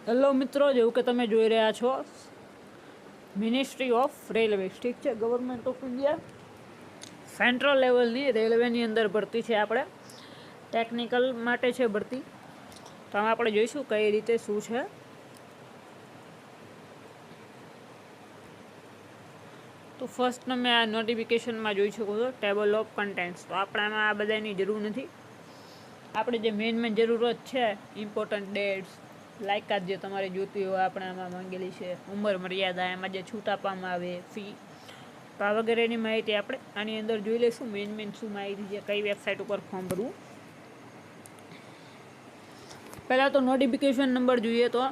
Hello મિત્રો, જેવું કે તમે જોઈ રહ્યા છો મિનિસ્ટ્રી ઓફ રેલવેઝ, ઠીક છે, ગવર્મેન્ટ ઓફ ઇન્ડિયા સેન્ટ્રલ લેવલની રેલવેની અંદર ભરતી છે. આપણે ટેકનિકલ માટે છે ભરતી, તો આપણે જોઈશું કઈ રીતે શું છે. તો ફર્સ્ટ તમે આ નોટિફિકેશનમાં જોઈ શકો છો ટેબલ ઓફ કન્ટેન્ટ્સ. તો આપણામાં આ બધાની જરૂર નથી. આપણે જે મેઇન જરૂરત છે ઇમ્પોર્ટન્ટ ડેટ્સ, લાયકાત જે તમારે જોતી હોય આપણામાં માંગેલી છે, ઉંમર મર્યાદા, એમાં જે છૂટ આપવામાં આવે, ફી, તો આ વગેરેની માહિતી આપણે આની અંદર જોઈ લઈશું. મેઇન શું માહિતી છે, કઈ વેબસાઇટ ઉપર ફોર્મ ભરવું. પહેલાં તો નોટિફિકેશન નંબર જોઈએ તો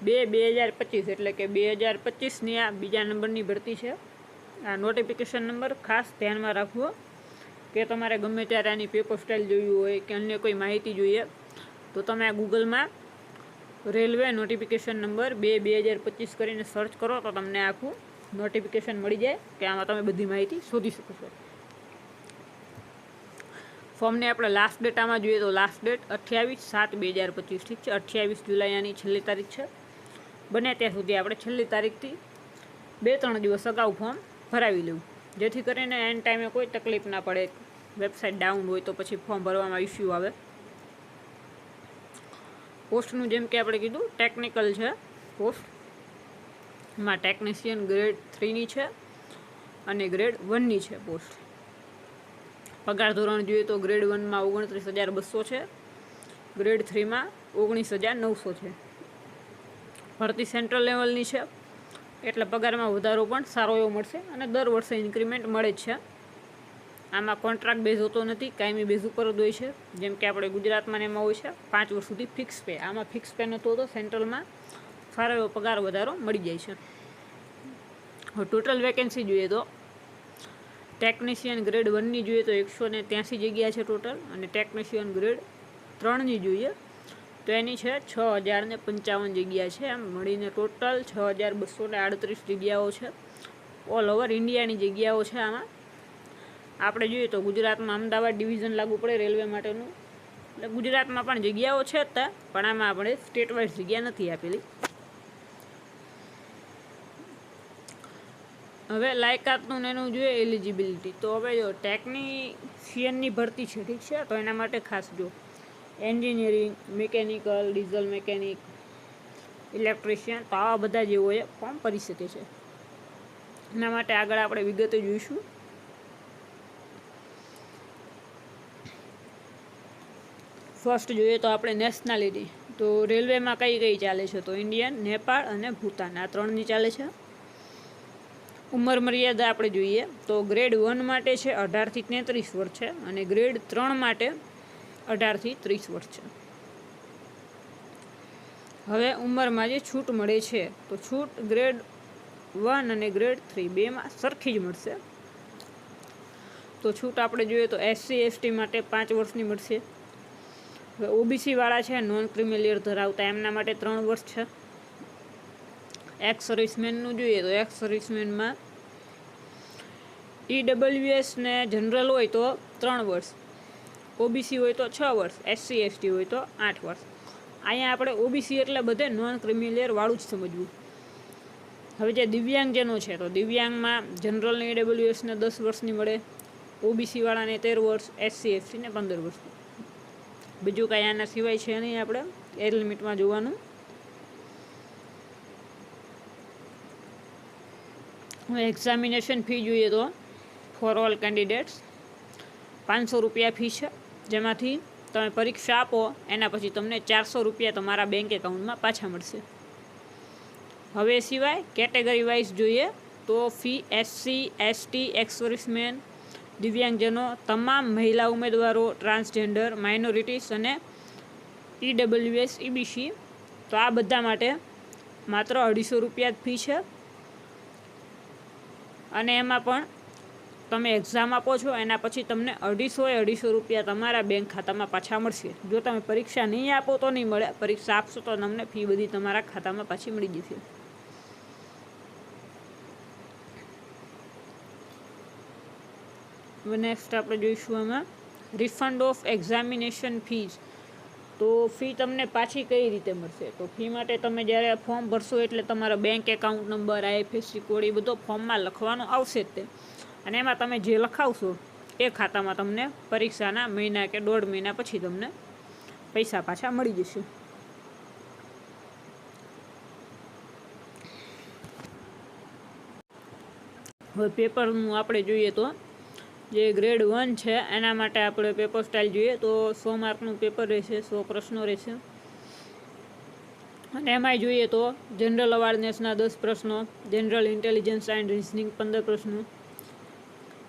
2/2025 એટલે કે 2025ની આ બીજા નંબરની ભરતી છે. આ નોટિફિકેશન નંબર ખાસ ધ્યાનમાં રાખવો કે તમારે ગમે ત્યારે આની પેપર સ્ટાઇલ જોયું હોય કે અન્ય કોઈ માહિતી જોઈએ તો તમે આ ગૂગલમાં રેલવે નોટિફિકેશન નંબર 2/2025 કરીને સર્ચ કરો તો તમને આખું નોટિફિકેશન મળી જાય કે આમાં તમે બધી માહિતી શોધી શકો છો. ફોર્મની આપણે લાસ્ટ ડેટ આમાં જોઈએ તો લાસ્ટ ડેટ 28/7/2025, ઠીક છે. 28 જુલાઈ આની છેલ્લી તારીખ છે. બને ત્યાં સુધી આપણે છેલ્લી તારીખથી 2-3 દિવસ અગાઉ ફોર્મ ભરાવી લેવું, જેથી કરીને એન્ડ ટાઈમે કોઈ તકલીફ ના પડે. વેબસાઇટ ડાઉન હોય તો પછી ફોર્મ ભરવામાં ઇસ્યુ આવે. પોસ્ટનું જેમ કે આપણે કીધું ટેકનિકલ છે પોસ્ટમાં, ટેકનિશિયન ગ્રેડ 3ની છે અને ગ્રેડ 1ની છે પોસ્ટ. પગાર ધોરણ જોઈએ તો ગ્રેડ 1માં 29,200 છે, ગ્રેડ 3માં 19,900 છે. ભરતી સેન્ટ્રલ લેવલની છે એટલે પગારમાં વધારો પણ સારો એવો મળશે અને દર વર્ષે ઇન્ક્રીમેન્ટ મળે જ છે. આમાં કોન્ટ્રાક્ટ બેઝ હોતો નથી, કાયમી બેઝ ઉપર જ હોય છે. જેમ કે આપણે ગુજરાતમાં એમાં હોય છે 5 વર્ષ સુધી ફિક્સ પે. આમાં ફિક્સ પે નહોતો હોતો, સેન્ટ્રલમાં સારો એવો પગાર વધારો મળી જાય છે. ટોટલ વેકેન્સી જોઈએ તો ટેકનિશિયન ગ્રેડ 1ની જોઈએ તો 183 જગ્યા છે ટોટલ, અને ટેકનિશિયન ગ્રેડ 3ની જોઈએ તો એની છે 6,055 જગ્યા છે. એમ મળીને ટોટલ 6,238 જગ્યાઓ છે. ઓલ ઓવર ઇન્ડિયાની જગ્યાઓ છે. આમાં આપણે જોઈએ તો ગુજરાતમાં અમદાવાદ ડિવિઝન લાગુ પડે રેલવે માટેનું, એટલે ગુજરાતમાં પણ જગ્યાઓ છે જ ત્યાં, પણ આમાં આપણે સ્ટેટ વાઇઝ જગ્યા નથી આપેલી. હવે લાયકાતનું એનું જોઈએ એલિજિબિલિટી. તો હવે જો ટેકનિશિયનની ભરતી છે, ઠીક છે, તો એના માટે ખાસ જો engineering, mechanical, diesel mechanic, electrician, તો આવા બધા જે હોય ફોર્મ ભરી શકે છે. એના માટે આગળ આપણે વિગતે જોઈશું. ફર્સ્ટ જોઈએ તો આપણે નેશનાલિટી. તો રેલવેમાં કઈ ચાલે છે તો ઇન્ડિયન, નેપાળ અને ભૂતાન, આ 3ની ચાલે છે. ઉંમર મર્યાદા આપણે જોઈએ તો ગ્રેડ 1 માટે છે 18 થી 33 વર્ષ છે, અને ગ્રેડ 3 માટે 18 થી 30 વર્ષ છે. હવે ઉંમરમાં જે છૂટ મળે છે તો છૂટ ગ્રેડ 1 અને ગ્રેડ 3 બેમાં સરખી જ મળશે. તો છૂટ આપણે જોઈએ તો SC/ST માટે 5 વર્ષની મળશે. હવે ઓબીસી વાળા છે, નોન ક્રિમિલિયર ધરાવતા, એમના માટે 3 વર્ષ છે. એક્સ સર્વિસમેનનું જોઈએ તો એક્સ સર્વિસમેનમાં EWS ને જનરલ હોય તો 3 વર્ષ, ઓબીસી હોય તો 6 વર્ષ, SC/ST હોય તો 8 વર્ષ. અહીંયા આપણે ઓબીસી એટલે બધે નોન ક્રિમિલિયર વાળું જ સમજવું. હવે જે દિવ્યાંગજનો છે તો દિવ્યાંગમાં જનરલને EWSને 10 વર્ષની મળે, ઓબીસી વાળાને 13 વર્ષ, SC/STને 15 વર્ષ. બીજું કાંઈ આના સિવાય છે નહીં. આપણે એજ લિમિટમાં જોવાનું. હવે એક્ઝામિનેશન ફી જોઈએ તો ફોર ઓલ કેન્ડિડેટ્સ 500 રૂપિયા ફી છે, જેમાંથી તમે પરીક્ષા આપો એના પછી તમને 400 રૂપિયા તમારા બેંક એકાઉન્ટમાં પાછા મળશે. હવે સિવાય કેટેગરી વાઇઝ જોઈએ તો fee SC, ST, ex serviceman, દિવ્યાંગજનો, તમામ મહિલા ઉમેદવારો, ટ્રાન્સજેન્ડર, માઇનોરિટીઝ અને EWS, EBC, તો આ બધા માટે માત્ર 250 રૂપિયા જ ફી છે. અને એમાં પણ તમે એક્ઝામ આપો છો એના પછી તમને 250 રૂપિયા તમારા બેંક ખાતામાં પાછા મળશે. જો તમે પરીક્ષા નહીં આપો તો નહીં મળે, પરીક્ષા આપશો તો તમને ફી બધી તમારા ખાતામાં પાછી મળી જશે. નેક્સ્ટ આપણે જોઈશું આમાં રિફંડ ઓફ એક્ઝામિનેશન ફીઝ. તો ફી તમને પાછી કઈ રીતે મળશે? તો ફી માટે તમે જ્યારે ફોર્મ ભરશો એટલે તમારા bank account number, IFSC code એ બધો ફોર્મમાં લખવાનો આવશે જ તે, અને એમાં તમે જે લખાવશો એ ખાતામાં તમને પરીક્ષાના મહિના કે 1.5 મહિના પછી તમને પૈસા પાછા મળી જશે. હવે પેપરનું આપણે જોઈએ તો જે ગ્રેડ 1 છે એના માટે આપણે પેપર સ્ટાઇલ જોઈએ તો 100 માર્કનું પેપર રહેશે, 100 પ્રશ્નો રહેશે. અને એમાંય જોઈએ તો જનરલ અવેરનેસના 10 પ્રશ્નો, જનરલ ઇન્ટેલિજન્સ એન્ડ રિઝનિંગ 15 પ્રશ્નો,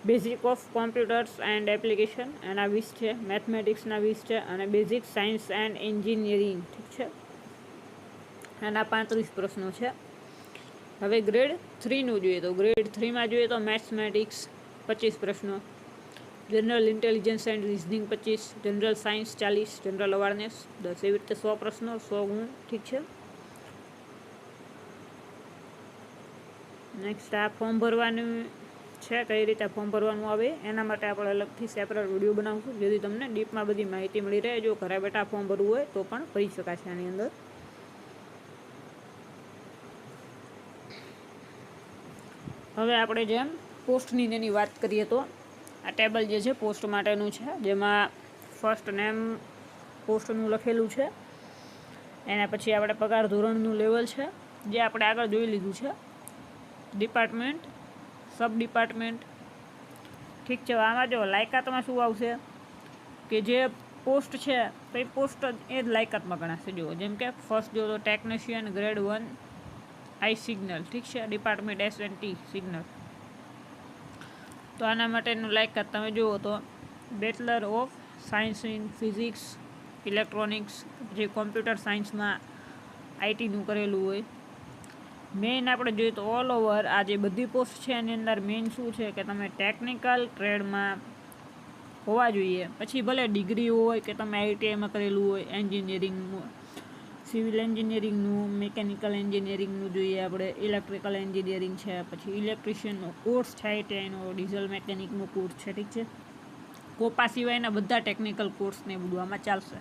basic of computers and application એના 20 છે, મેથમેટિક્સના 20 છે, અને બેઝિક સાયન્સ એન્ડ એન્જિનિયરિંગ, ઠીક છે, એના 35 પ્રશ્નો છે. હવે ગ્રેડ 3નું જોઈએ તો ગ્રેડ 3માં જોઈએ તો મેથમેટિક્સ 25 પ્રશ્નો, general intelligence and reasoning 25, general science 40, general awareness 10, એવી રીતે 100 પ્રશ્નો, 100 ગુણ, ઠીક છે. નેક્સ્ટ આ ફોર્મ ભરવાનું છે, કઈ રીતે ફોર્મ ભરવાનું આવે એના માટે આપણે અલગથી સેપરેટ વિડીયો બનાવશું, જેથી તમને ડીપમાં બધી માહિતી મળી રહે. જો ઘરે બેઠા ફોર્મ ભરવું હોય તો પણ ભરી શકાશે આની અંદર. હવે આપણે જેમ પોસ્ટની એની વાત કરીએ તો આ ટેબલ જે છે પોસ્ટ માટેનું છે, જેમાં ફર્સ્ટ નેમ પોસ્ટનું લખેલું છે, એના પછી આપણે પગાર ધોરણનું લેવલ છે જે આપણે આગળ જોઈ લીધું છે, ડિપાર્ટમેન્ટ, સબ ડિપાર્ટમેન્ટ, ઠીક છે. આમાં જો લાયકાતમાં શું આવશે કે જે પોસ્ટ છે તો એ પોસ્ટ એ જ લાયકાતમાં ગણાશે. જો જેમ કે ફર્સ્ટ જો તો ટેકનિશિયન ગ્રેડ 1 આઈ સિગ્નલ, ઠીક છે, ડિપાર્ટમેન્ટ S&T સિગ્નલ. તો આના માટેનું લાયકાત તમે જુઓ તો bachelor of science in physics, electronics, જે કોમ્પ્યુટર સાયન્સમાં IT કરેલું હોય. મેઇન આપણે જોઈએ તો ઓલ ઓવર આ જે બધી પોસ્ટ છે એની અંદર મેઇન શું છે કે તમે ટેકનિકલ ટ્રેડમાં હોવા જોઈએ. પછી ભલે ડિગ્રી હોય કે તમે ITIમાં કરેલું હોય, એન્જિનિયરિંગનું, સિવિલ એન્જિનિયરિંગનું, મિકેનિકલ એન્જિનિયરિંગનું જોઈએ આપણે, ઇલેક્ટ્રિકલ એન્જિનિયરિંગ છે, પછી ઇલેક્ટ્રિશિયનનો કોર્સ છે ITIનો, ડીઝલ મેકેનિકનો કોર્સ છે, ઠીક છે. કોપા સિવાયના બધા ટેકનિકલ કોર્સને બધું આમાં ચાલશે.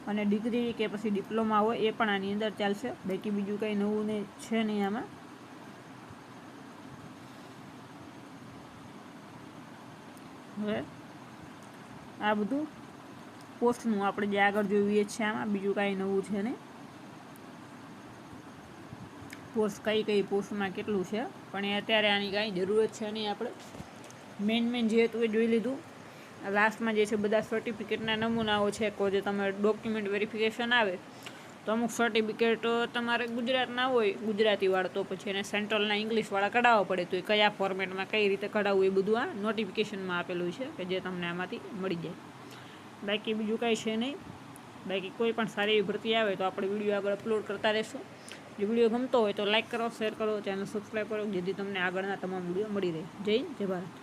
અને ડિગ્રી કે પછી ડિપ્લોમા હોય એ પણ આની અંદર ચાલશે. બાકી બીજું કંઈ નવું ને છે નહીં આમાં. હવે આ બધું પોસ્ટનું આપણે જે આગળ જોઈએ છે આમાં બીજું કાંઈ નવું છે નહીં. પોસ્ટ કઈ પોસ્ટમાં કેટલું છે પણ એ અત્યારે આની કાંઈ જરૂરત છે નહીં. આપણે મેન જે હતું એ જોઈ લીધું. લાસ્ટમાં જે છે બધા સર્ટિફિકેટના નમૂનાઓ છે કે જે તમે ડોક્યુમેન્ટ વેરિફિકેશન આવે તો અમુક સર્ટિફિકેટ તમારે ગુજરાતના હોય ગુજરાતીવાળા, તો પછી એને સેન્ટ્રલના ઇંગ્લિશવાળા કઢાવવા પડે. તો એ કયા ફોર્મેટમાં કઈ રીતે કઢાવવું એ બધું આ નોટિફિકેશનમાં આપેલું છે કે જે તમને આમાંથી મળી જાય. બાકી બીજું કાંઈ છે નહીં. બાકી કોઈ પણ સારી એવી ભરતી આવે તો આપણે વિડીયો આગળ અપલોડ કરતા રહેશું. જો વિડીયો ગમતો હોય તો લાઇક કરો, શેર કરો, ચેનલ સબસ્ક્રાઈબ કરો, જેથી તમને આગળના તમામ વિડીયો મળી રહે. જય ભારત.